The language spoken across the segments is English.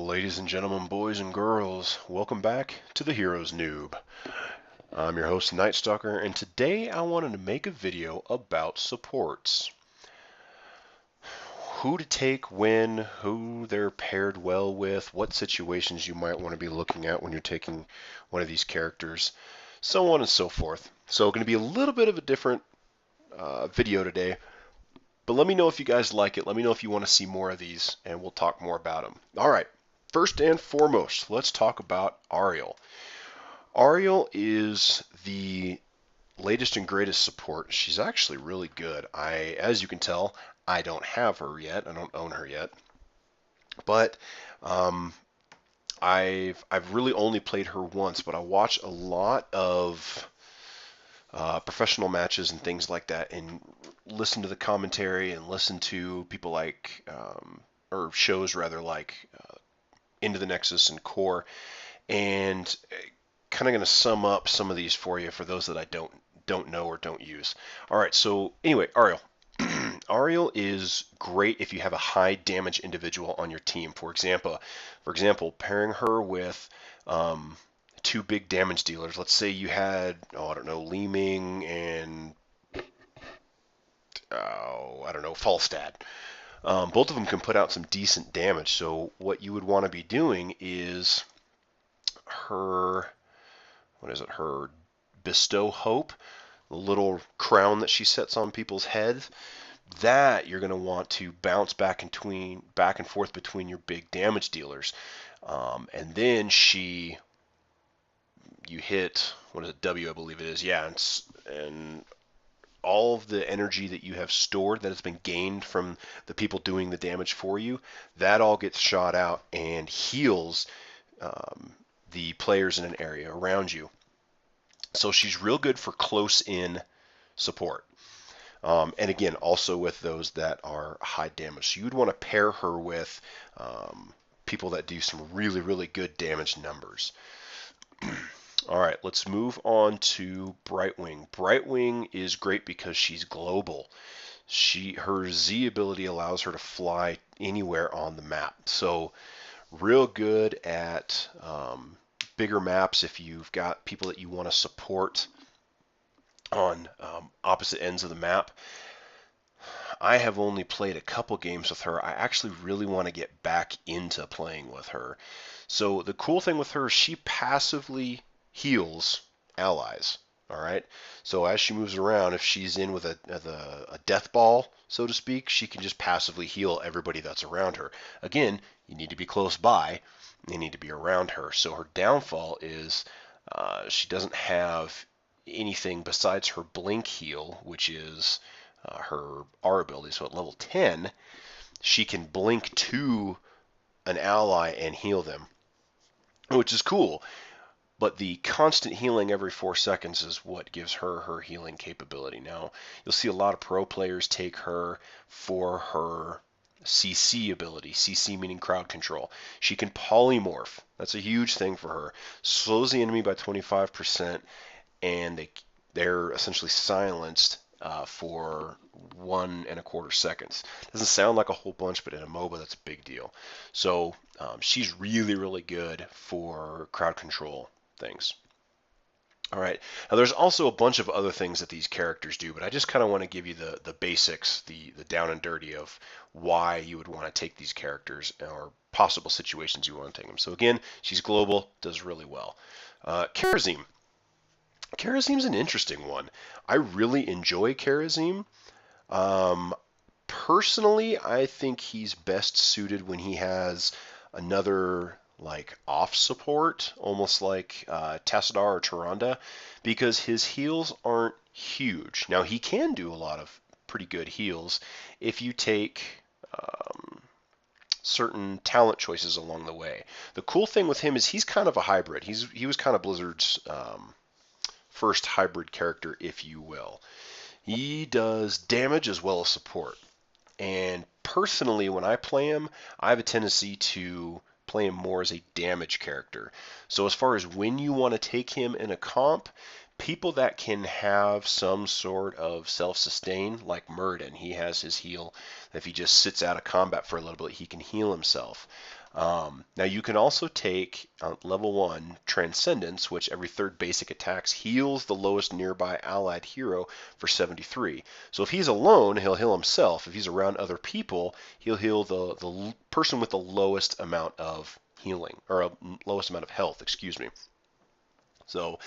Ladies and gentlemen, boys and girls, welcome back to the Heroes Noob. I'm your host, Night Stalker, and today I wanted to make a video about supports. Who to take when, who they're paired well with, what situations you might want to be looking at when you're taking one of these characters, so on and so forth. So going to be a little bit of a different video today, but let me know if you guys like it. Let me know if you want to see more of these, and we'll talk more about them. All right. First and foremost, let's talk about Ariel. Ariel is the latest and greatest support. She's actually really good. As you can tell, I don't have her yet. I don't own her yet. But I've really only played her once. But I watch a lot of professional matches and things like that, and listen to the commentary and listen to people like or shows rather like Into the Nexus and Core, and kind of going to sum up some of these for you for those that I don't know or don't use. All right, so anyway, Ariel. Ariel is great if you have a high damage individual on your team. For example, pairing her with two big damage dealers. Let's say you had, I don't know, Li Ming and I don't know, Falstad. Both of them can put out some decent damage. So what you would want to be doing is her, her Bestow Hope, the little crown that she sets on people's heads. That you're going to want to bounce back and forth between your big damage dealers, and then you hit, what is it, W, I believe it is, yeah, and all of the energy that you have stored that has been gained from the people doing the damage for you, that all gets shot out and heals the players in an area around you. So she's real good for close in support. And again, also with those that are high damage. So you'd want to pair her with people that do some really, really good damage numbers. All right, let's move on to Breitling. Breitling is great because she's global. Her Z ability allows her to fly anywhere on the map. So real good at bigger maps if you've got people that you want to support on opposite ends of the map. I have only played a couple games with her. I actually really want to get back into playing with her. So the cool thing with her, she passively heals allies. All right. So as she moves around, if she's in with a death ball, so to speak, she can just passively heal everybody that's around her. Again, you need to be close by. You need to be around her. So her downfall is she doesn't have anything besides her blink heal, which is her R ability. So at level 10, she can blink to an ally and heal them, which is cool. But the constant healing every 4 seconds is what gives her her healing capability. Now, you'll see a lot of pro players take her for her CC ability. CC meaning crowd control. She can polymorph. That's a huge thing for her. Slows the enemy by 25%, and they're essentially silenced for 1.25 seconds. Doesn't sound like a whole bunch, but in a MOBA, that's a big deal. So she's really, really good for crowd control things. All right. Now there's also a bunch of other things that these characters do, but I just kind of want to give you the basics, the down and dirty of why you would want to take these characters or possible situations you want to take them. So again, she's global, does really well. Kerosene. Kerosene's an interesting one. I really enjoy Kerosene. Personally, I think he's best suited when he has another like off support, almost like Tassadar or Terada, because his heals aren't huge. Now he can do a lot of pretty good heals if you take certain talent choices along the way. The cool thing with him is he's kind of a hybrid. He was kind of Blizzard's first hybrid character, if you will. He does damage as well as support. And personally, when I play him, I have a tendency to play him more as a damage character. So as far as when you want to take him in a comp, People that can have some sort of self-sustain, like Murden, he has his heal. If he just sits out of combat for a little bit, he can heal himself. Now you can also take level 1 Transcendence, which every third basic attacks heals the lowest nearby allied hero for 73. So if he's alone, he'll heal himself. If he's around other people, he'll heal the person with the lowest amount of healing, or lowest amount of health, excuse me. So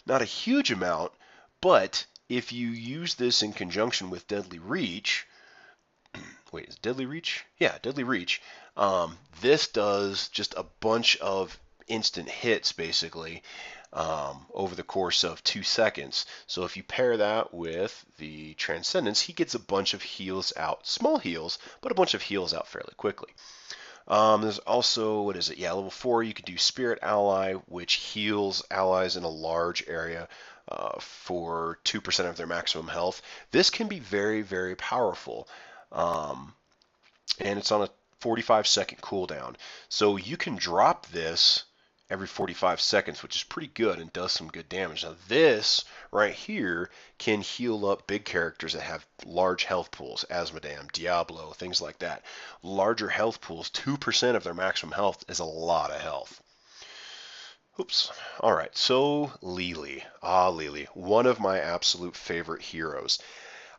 not a huge amount, but if you use this in conjunction with Deadly Reach, wait, is Deadly Reach? Yeah, Deadly Reach. This does just a bunch of instant hits, basically, over the course of 2 seconds. So if you pair that with the Transcendence, he gets a bunch of heals out, small heals, but a bunch of heals out fairly quickly. There's also, what is it? Yeah, level 4, you can do Spirit Ally, which heals allies in a large area for 2% of their maximum health. This can be very, very powerful. And it's on a 45-second cooldown. So you can drop this every 45 seconds, which is pretty good and does some good damage. Now this right here can heal up big characters that have large health pools, Asmodam, Diablo, things like that. Larger health pools, 2% of their maximum health is a lot of health. Oops. All right, so Lili. Lili, one of my absolute favorite heroes.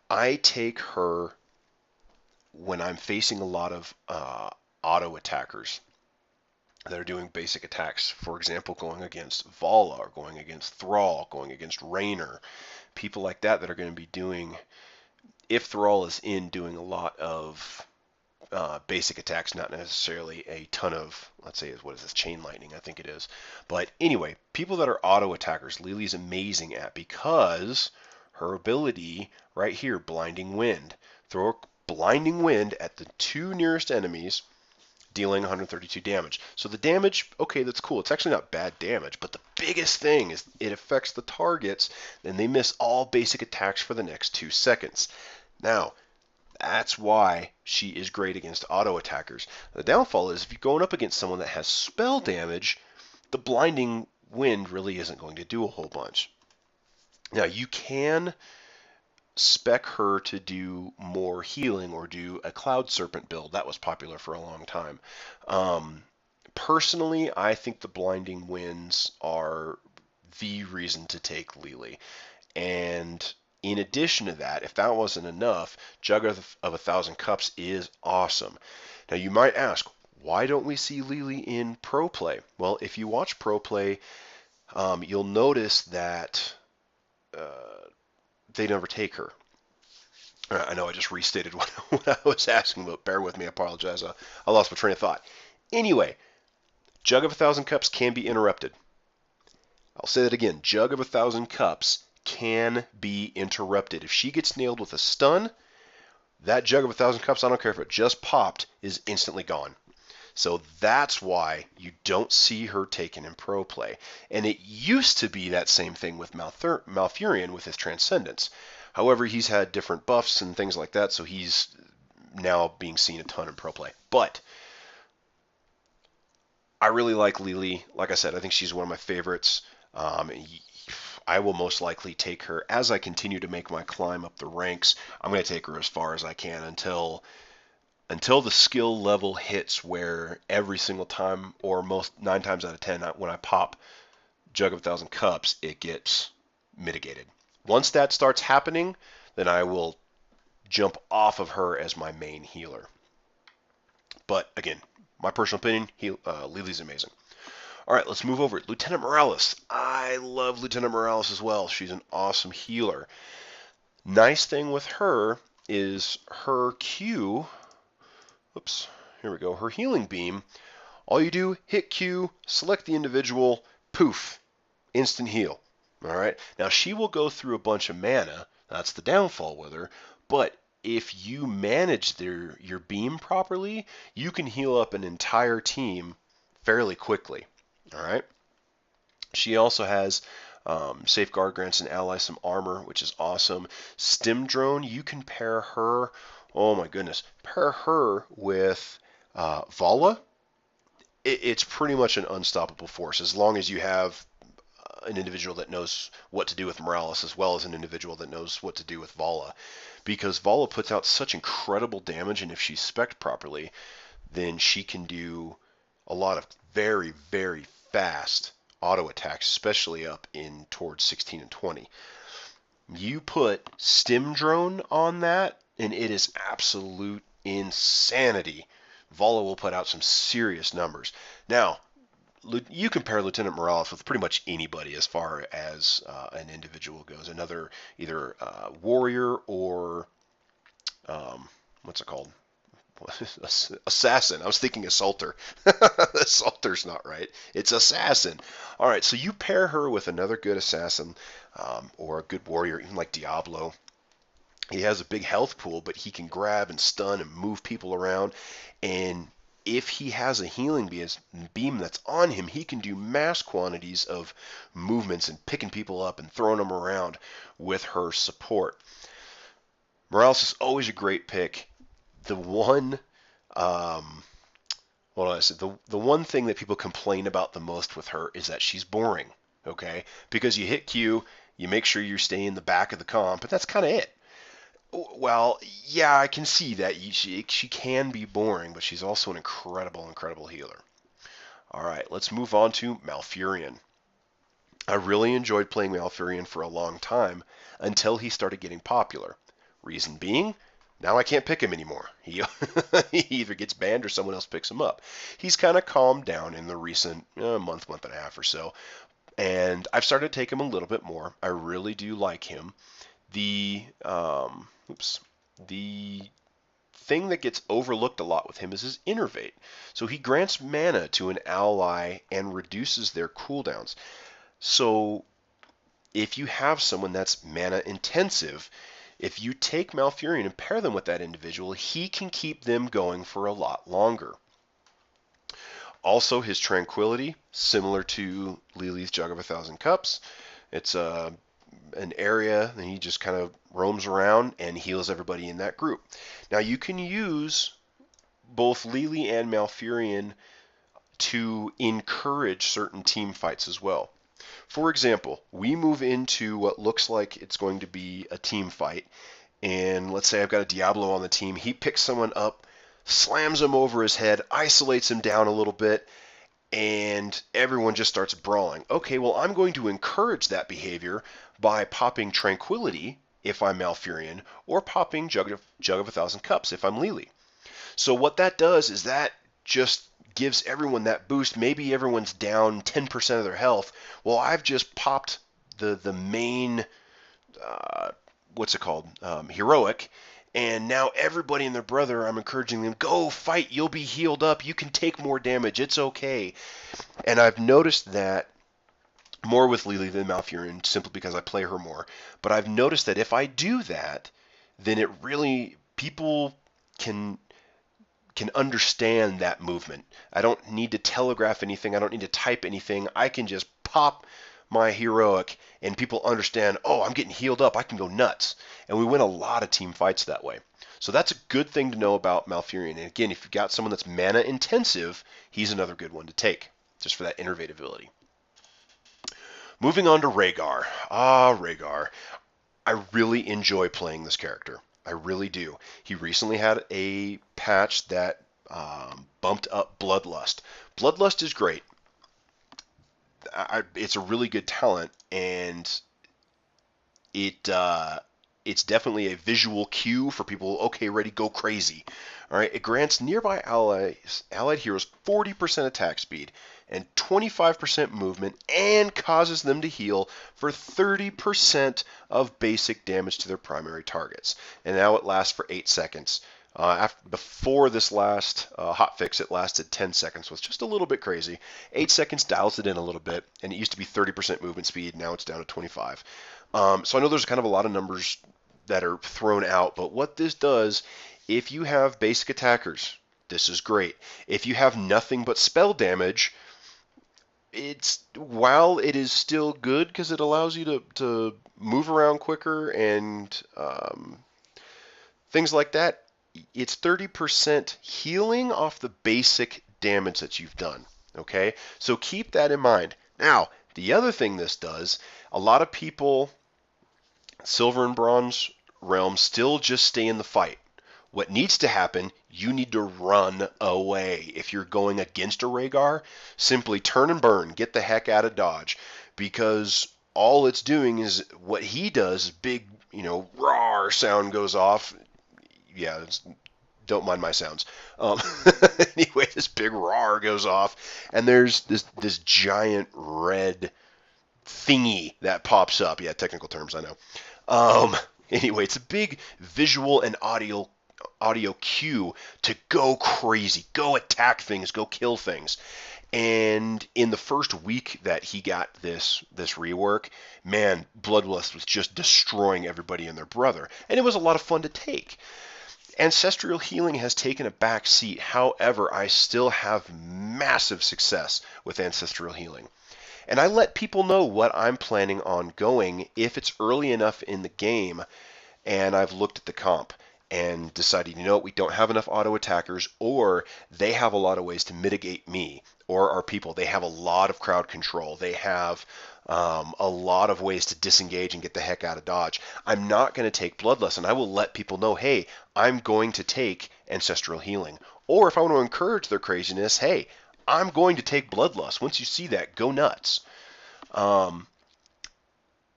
I take her when I'm facing a lot of auto attackers that are doing basic attacks, for example, going against Vala or going against Thrall, going against Raynor, people like that are going to be doing, if Thrall is in, doing a lot of basic attacks, not necessarily a ton of, let's say, what is this, chain lightning, I think it is. But anyway, people that are auto attackers, Lili's amazing at, because her ability right here, Blinding Wind. Throw a Blinding Wind at the 2 nearest enemies, dealing 132 damage. So the damage, okay, that's cool. It's actually not bad damage, but the biggest thing is it affects the targets, and they miss all basic attacks for the next 2 seconds. Now, that's why she is great against auto attackers. The downfall is if you're going up against someone that has spell damage, the Blinding Wind really isn't going to do a whole bunch. Now, you can spec her to do more healing or do a Cloud Serpent build. That was popular for a long time. Personally, I think the Blinding Winds are the reason to take Lili. And in addition to that, if that wasn't enough, Jug of 1,000 Cups is awesome. Now you might ask, why don't we see Lili in Pro Play? Well, if you watch Pro Play, you'll notice that they never take her. I know I just restated what I was asking, but bear with me. I apologize. I lost my train of thought. Anyway, Jug of 1,000 Cups can be interrupted. I'll say that again. Jug of 1,000 Cups can be interrupted. If she gets nailed with a stun, that Jug of 1,000 Cups, I don't care if it just popped, is instantly gone. So that's why you don't see her taken in Pro Play. And it used to be that same thing with Malfurion with his Transcendence. However, he's had different buffs and things like that, so he's now being seen a ton in Pro Play. But I really like Lili. Like I said, I think she's one of my favorites. I will most likely take her as I continue to make my climb up the ranks. I'm going to take her as far as I can until the skill level hits where every single time, or most 9 times out of 10, when I pop Jug of 1,000 Cups, it gets mitigated. Once that starts happening, then I will jump off of her as my main healer. But again, my personal opinion, Lili's amazing. All right, let's move over. Lieutenant Morales. I love Lieutenant Morales as well. She's an awesome healer. Nice thing with her is her Q. Oops, here we go. Her healing beam. All you do, hit Q, select the individual, poof, instant heal. All right. Now she will go through a bunch of mana. That's the downfall with her. But if you manage your beam properly, you can heal up an entire team fairly quickly. All right. She also has Safeguard, grants an ally some armor, which is awesome. Stim Drone, you can pair her. Oh my goodness, pair her with Vala. It's pretty much an unstoppable force as long as you have an individual that knows what to do with Morales as well as an individual that knows what to do with Vala, because Vala puts out such incredible damage, and if she's spec'd properly, then she can do a lot of very, very fast auto attacks, especially up in towards 16 and 20. You put Stim Drone on that, and it is absolute insanity. Vala will put out some serious numbers. Now, you compare Lieutenant Morales with pretty much anybody as far as an individual goes. Another either warrior or what's it called? Assassin. I was thinking assaulter. Assaulter's not right. It's assassin. All right, so you pair her with another good assassin or a good warrior, even like Diablo. He has a big health pool, but he can grab and stun and move people around. And if he has a healing beam that's on him, he can do mass quantities of movements and picking people up and throwing them around with her support. Morales is always a great pick. The one, the one thing that people complain about the most with her is that she's boring. Okay, because you hit Q, you make sure you stay in the back of the comp, but that's kind of it. Well, yeah, I can see that she can be boring, but she's also an incredible, incredible healer. All right, let's move on to Malfurion. I really enjoyed playing Malfurion for a long time until he started getting popular. Reason being, now I can't pick him anymore. He, he either gets banned or someone else picks him up. He's kind of calmed down in the recent month and a half or so, and I've started to take him a little bit more. I really do like him. The the thing that gets overlooked a lot with him is his innervate. So he grants mana to an ally and reduces their cooldowns. So if you have someone that's mana intensive, if you take Malfurion and pair them with that individual, he can keep them going for a lot longer. Also, his tranquility, similar to Lili's Jug of a Thousand Cups. It's an area, and he just kind of roams around and heals everybody in that group. Now, you can use both Lili and Malfurion to encourage certain team fights as well. For example, we move into what looks like it's going to be a team fight, and let's say I've got a Diablo on the team. He picks someone up, slams him over his head, isolates him down a little bit, and everyone just starts brawling. Okay, well, I'm going to encourage that behavior by popping Tranquility if I'm Malfurion, or popping Jug of a Thousand Cups if I'm Lili. So what that does is that just gives everyone that boost. Maybe everyone's down 10% of their health. Well, I've just popped the main, heroic, and now everybody and their brother, I'm encouraging them, go fight, you'll be healed up, you can take more damage, it's okay. And I've noticed that more with Lili than Malfurion, simply because I play her more. But I've noticed that if I do that, then it really, people can understand that movement. I don't need to telegraph anything. I don't need to type anything. I can just pop my heroic and people understand, oh, I'm getting healed up. I can go nuts. And we win a lot of team fights that way. So that's a good thing to know about Malfurion. And again, if you've got someone that's mana intensive, he's another good one to take, just for that innervate ability. Moving on to Rhaegar. Rhaegar. I really enjoy playing this character. I really do. He recently had a patch that bumped up Bloodlust. Bloodlust is great. It's a really good talent, and it's definitely a visual cue for people. Okay, ready, go crazy. All right. It grants nearby allied heroes 40% attack speed and 25% movement, and causes them to heal for 30% of basic damage to their primary targets. And now it lasts for 8 seconds. Before this last hotfix, it lasted 10 seconds, so it's just a little bit crazy. 8 seconds dials it in a little bit, and it used to be 30% movement speed. Now it's down to 25. So I know there's kind of a lot of numbers that are thrown out, but what this does, if you have basic attackers, this is great. If you have nothing but spell damage, while it is still good because it allows you to move around quicker and things like that, it's 30% healing off the basic damage that you've done. Okay, so keep that in mind. Now, The other thing this does, a lot of people, silver and bronze realm, still just stay in the fight. What needs to happen, you need to run away. If you're going against a Rhaegar, simply turn and burn. Get the heck out of Dodge. Because all it's doing is what he does, big, roar sound goes off. Yeah, don't mind my sounds. Um, anyway, this big roar goes off, and there's this giant red thingy that pops up. Yeah, technical terms, I know. Anyway, it's a big visual and audio cue to go crazy, go attack things, go kill things. And in the first week that he got this rework, man, Bloodlust was just destroying everybody and their brother, and it was a lot of fun to take. Ancestral healing has taken a back seat. However, I still have massive success with ancestral healing. And I let people know what I'm planning on going if it's early enough in the game and I've looked at the comp and decided, we don't have enough auto attackers, or they have a lot of ways to mitigate me, or our people. They have a lot of crowd control. They have a lot of ways to disengage and get the heck out of Dodge. I'm not going to take Bloodlust, and I will let people know, hey, I'm going to take Ancestral Healing. Or if I want to encourage their craziness, hey, I'm going to take Bloodlust. Once you see that, go nuts.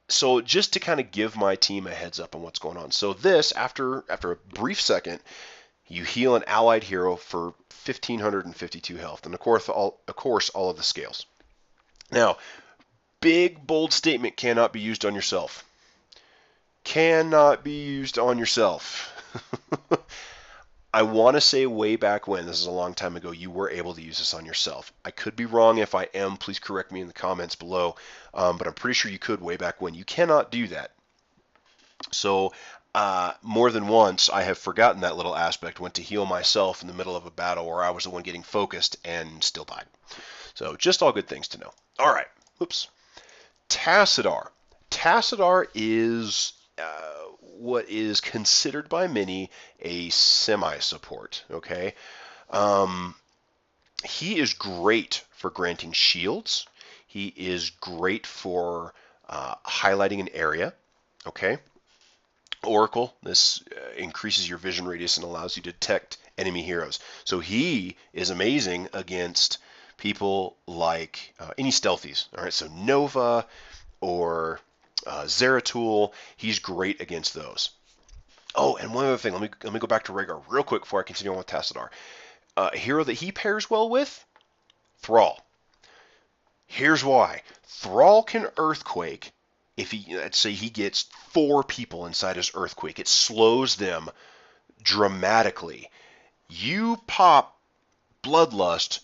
So just to kind of give my team a heads up on what's going on. So this, after a brief second, you heal an allied hero for 1,552 health, and of course all of the scales. Now, big bold statement: cannot be used on yourself. Cannot be used on yourself. I want to say way back when, this is a long time ago, you were able to use this on yourself. I could be wrong. If I am, please correct me in the comments below. But I'm pretty sure you could way back when. You cannot do that. So more than once, I have forgotten that little aspect, went to heal myself in the middle of a battle where I was the one getting focused and still died. So just all good things to know. All right. Oops. Tassadar. Tassadar is what is considered by many a semi-support. Okay, he is great for granting shields. He is great for highlighting an area. Okay, Oracle. This increases your vision radius and allows you to detect enemy heroes. So he is amazing against people like any stealthies. All right, so Nova or Zeratul, he's great against those. Oh, and one other thing, let me go back to Rhaegar real quick before I continue on with Tassadar. A hero that he pairs well with, Thrall. Here's why. Thrall can Earthquake if let's say he gets 4 people inside his Earthquake. It slows them dramatically. You pop Bloodlust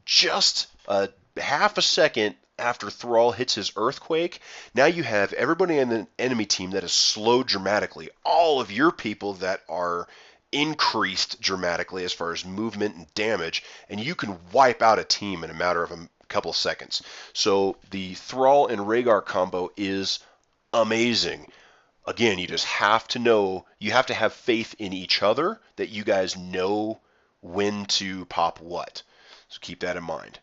just a half a second after Thrall hits his Earthquake. Now you have everybody in the enemy team that is slowed dramatically. All of your people that are increased dramatically as far as movement and damage, and you can wipe out a team in a matter of a couple of seconds. So the Thrall and Rhaegar combo is amazing. Again, you just have to know, you have to have faith in each other that you guys know when to pop what. So keep that in mind.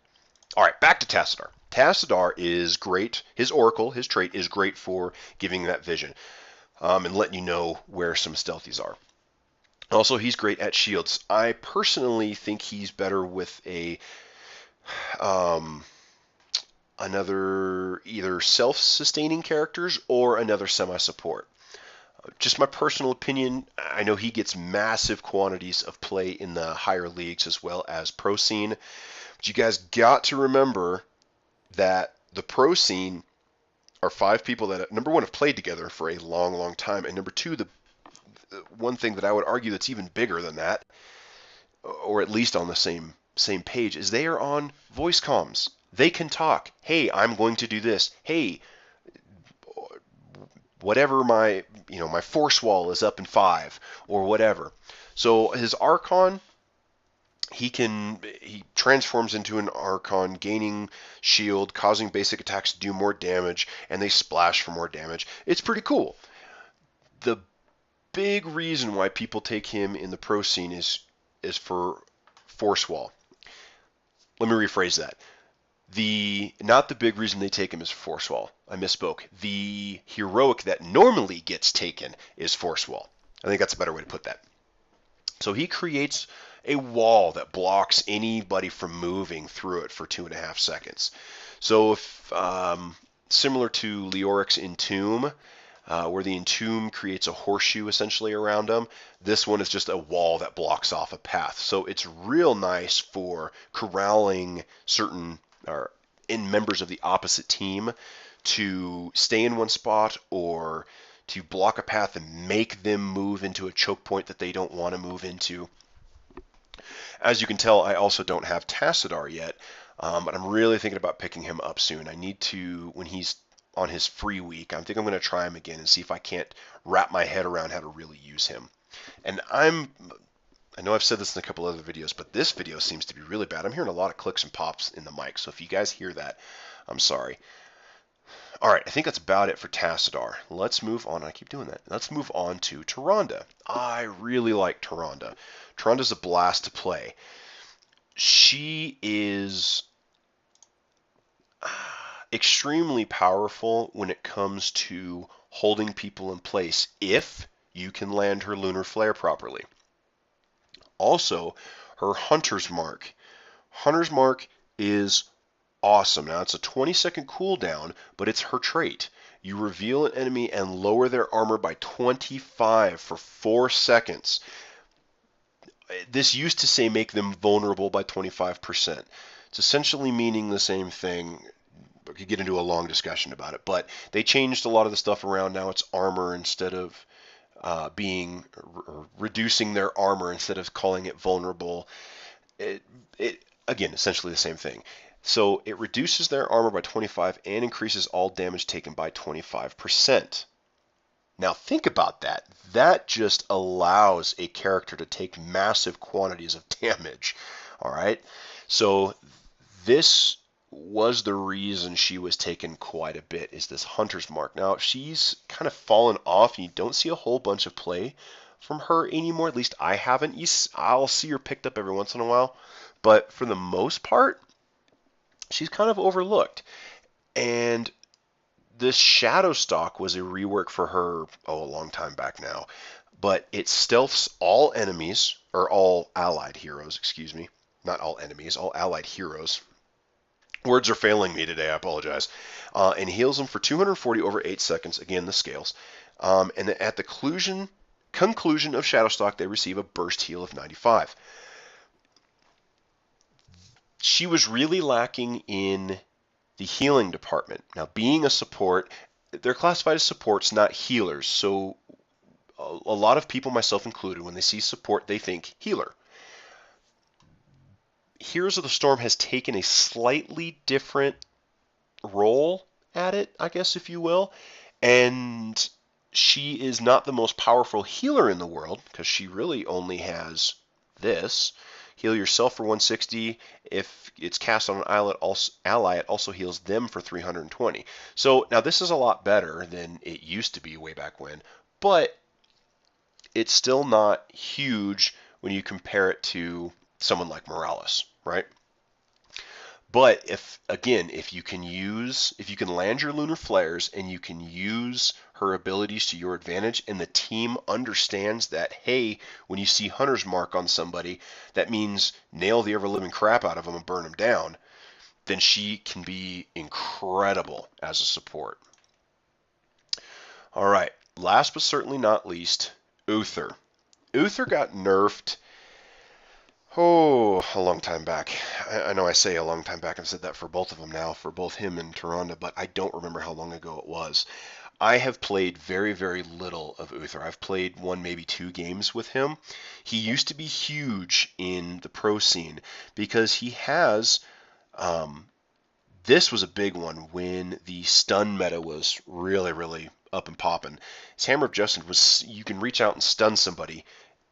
All right, back to Tassadar. Tassadar is great. His Oracle, his trait, is great for giving that vision and letting you know where some stealthies are. Also, he's great at shields. I personally think he's better with another either self-sustaining characters or another semi-support. Just my personal opinion, I know he gets massive quantities of play in the higher leagues as well as pro scene. But you guys got to remember that the pro scene are 5 people that, number one, have played together for a long, long time, and number 2, the one thing that I would argue that's even bigger than that, or at least on the same page, is they are on voice comms. They can talk. Hey, I'm going to do this. Hey, whatever my force wall is up in 5 or whatever. So his Archon, he transforms into an Archon, gaining shield, causing basic attacks to do more damage, and they splash for more damage. It's pretty cool. The big reason why people take him in the pro scene is for force wall. Let me rephrase that. Not the big reason they take him is Force Wall. I misspoke. The heroic that normally gets taken is Force Wall. I think that's a better way to put that. So he creates a wall that blocks anybody from moving through it for 2.5 seconds. So if similar to Leoric's Entomb, where the Entomb creates a horseshoe essentially around them, this one is just a wall that blocks off a path. So it's real nice for corralling certain or in members of the opposite team to stay in one spot or to block a path and make them move into a choke point that they don't want to move into. As you can tell, I also don't have Tassadar yet, but I'm really thinking about picking him up soon. I need to, when he's on his free week, I think I'm going to try him again and see if I can't wrap my head around how to really use him. And I know I've said this in a couple other videos, but this video seems to be really bad. I'm hearing a lot of clicks and pops in the mic, so if you guys hear that, I'm sorry. All right, I think that's about it for Tassadar. Let's move on. I keep doing that. Let's move on to Terada. I really like Terada. Terada's a blast to play. She is extremely powerful when it comes to holding people in place if you can land her Lunar Flare properly. Also, her Hunter's Mark. Hunter's Mark is awesome. Now, it's a 20-second cooldown, but it's her trait. You reveal an enemy and lower their armor by 25 for 4 seconds. This used to say make them vulnerable by 25%. It's essentially meaning the same thing. We could get into a long discussion about it, but they changed a lot of the stuff around. Now it's armor instead of reducing their armor instead of calling it vulnerable. Again, essentially the same thing. So it reduces their armor by 25 and increases all damage taken by 25%. Now think about that. That just allows a character to take massive quantities of damage. All right. So this was the reason she was taken quite a bit, is this Hunter's Mark. Now she's kind of fallen off. You don't see a whole bunch of play from her anymore. At least I haven't. I'll see her picked up every once in a while, but for the most part, she's kind of overlooked. And this Shadowstalk was a rework for her, a long time back now, but it stealths all enemies, or all allied heroes, excuse me. Not all enemies, all allied heroes. Words are failing me today, I apologize. And heals them for 240 over 8 seconds, again, the scales. And at the conclusion of Shadowstalk, they receive a burst heal of 95. She was really lacking in the healing department. Now, being a support, they're classified as supports, not healers. So a lot of people, myself included, when they see support, they think healer. Heroes of the Storm has taken a slightly different role at it, I guess, if you will. And she is not the most powerful healer in the world, because she really only has this. Heal yourself for 160. If it's cast on an ally, it also heals them for 320. So now this is a lot better than it used to be way back when, but it's still not huge when you compare it to someone like Morales, right? But if you can land your lunar flares and you can use her abilities to your advantage, and the team understands that, hey, when you see Hunter's Mark on somebody, that means nail the ever-living crap out of them and burn them down, then she can be incredible as a support. All right, last but certainly not least, Uther. Uther got nerfed a long time back. I know I say a long time back. I've said that for both of them now, for both him and Terada, but I don't remember how long ago it was. I have played very, very little of Uther. I've played 1, maybe 2 games with him. He used to be huge in the pro scene because he has, this was a big one when the stun meta was really, really up and popping. His Hammer of Justice was, you can reach out and stun somebody,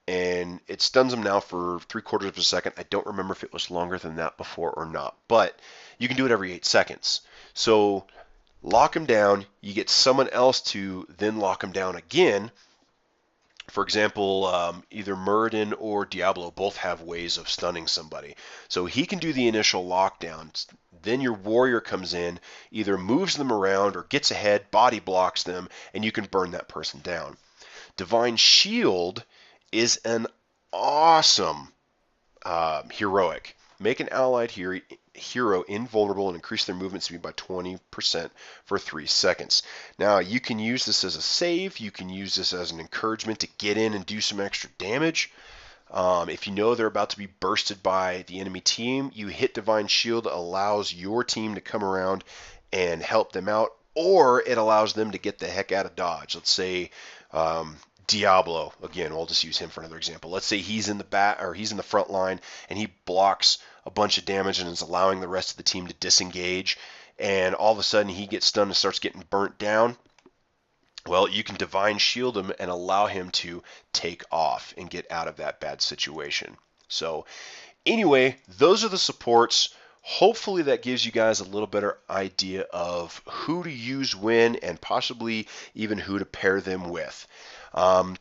and it stuns them now for 3/4 of a second. I don't remember if it was longer than that before or not, but you can do it every 8 seconds. So lock him down, you get someone else to then lock him down again, For example, either Muradin or Diablo both have ways of stunning somebody. So he can do the initial lockdown. Then your warrior comes in, either moves them around or gets ahead, body blocks them, and you can burn that person down. Divine Shield is an awesome heroic. Make an allied hero invulnerable and increase their movement speed by 20% for 3 seconds. Now, you can use this as a save. You can use this as an encouragement to get in and do some extra damage. If you know they're about to be bursted by the enemy team, you hit Divine Shield, allows your team to come around and help them out, or it allows them to get the heck out of dodge. Let's say Diablo, again, we'll just use him for another example. Let's say he's in the he's in the front line and he blocks a bunch of damage and is allowing the rest of the team to disengage, and all of a sudden he gets stunned and starts getting burnt down. Well, you can Divine Shield him and allow him to take off and get out of that bad situation. So anyway, those are the supports. Hopefully that gives you guys a little better idea of who to use when and possibly even who to pair them with.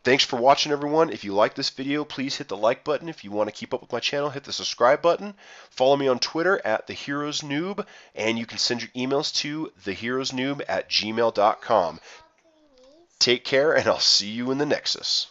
Thanks for watching, everyone. If you like this video, please hit the like button. If you want to keep up with my channel, hit the subscribe button. Follow me on Twitter at TheHeroesNoob, and you can send your emails to theheroesnoob@gmail.com. Take care, and I'll see you in the Nexus.